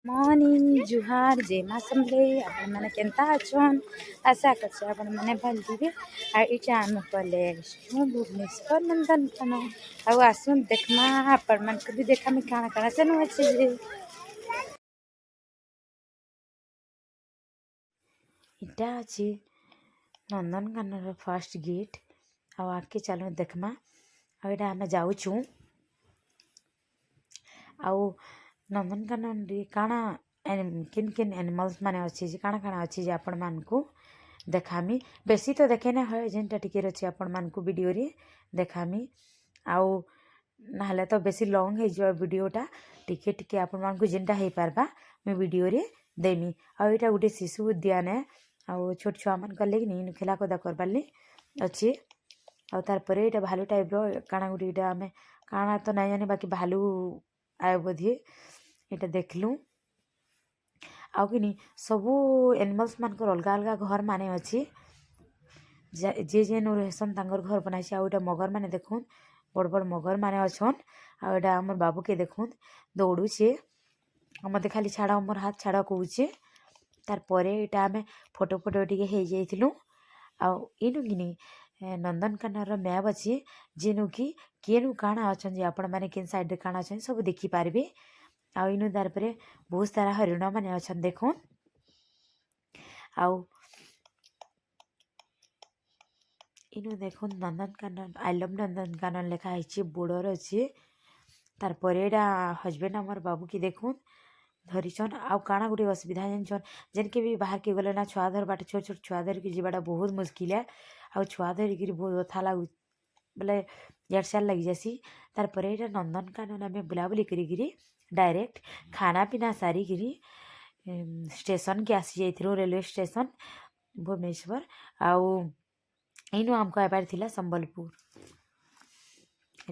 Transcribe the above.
Morning जुहार जय माँ समले आपण मैंने केंता अछन आशा कर आपण मैंने भल दिवे आ इटा आम पले हूँ भुवनेश्वर नंदनकानन आउ आसुन देखमा आपण मन को भी देखा में काना काना से नु अछि जे इटा अछि नंदनकानन फर्स्ट गेट आउ आके चलो देखमा आ इटा हमें जाऊ छु आउ नंदनकानन रे काना किन किन एनिमल्स माने अच्छी जे काना काना अच्छी जे आपण मानकू देखामी बेसी तो देखे ना है जेनटा टिके अच्छी आपण मानकू वीडियो रे देखामी आउ नाहले तो बेसी लॉन्ग है जो वीडियोटा टिके टिके आपण मानकू जेनटा हे पारबा मैं वीडियो रे देमी आउ एटा गुटे शिशु उद्यान है आउ छोट छुआ मान कर लेकिन इन खेला कूदा करबारली अच्छी आउ तार परे एटा भालू टाइप रो काना गुटे एटा हमें काना तो नहीं जाने बाकी भालू आए बोधिए एटा देखलु आउ कि सबू एनिमल्स मानकर अलग अलग घर माने अच्छी जे जे नो रहसन तांगर घर बनाई आउ एटा मगर माने देखुन बड़ बड़ मगर माने अच्छन आउ एटा हमर बाबू के देखुन दौड़ुचे मते खाली छाड़ा मोर हाथ छाड़ा कहूचे तार परे एटा हमें फोटो फोटो टिके हे जाइथिलु आउ इनु किनी नंदनकानन मैप अच्छी जेनु कि केनु काଣା अच्छन जे आपण माने केन साइड रे काଣା अच्छन सब देखि पारबे आउ इनु दार परे बहुत सारा हरिण माने अच्छन देखुन आउ इनु देखुन नंदनकानन आई लव नंदनकानन लिखा है बोर्डर अच्छे तार परे एटा हजबैंड हमर बाबू की देखुन धरिछन आउ काଣା गुटे असुविधा जानछन जेन के भी बाहर के गले ना छुआ धर बाटे छोट छोट छुआ धर के जीवाटा बहुत मुश्किल है आउ छुआ धरिकी बहुत अथा लागू बोले यार लगी जासी तार परे एटा नंदनकानन आम बुलाबुली करी डायरेक्ट खाना पीना सारिकी स्टेशन के आसी जाइथिलु रेलवे स्टेशन भुवनेश्वर आउ इनु आमको आबार थिला संबलपुर।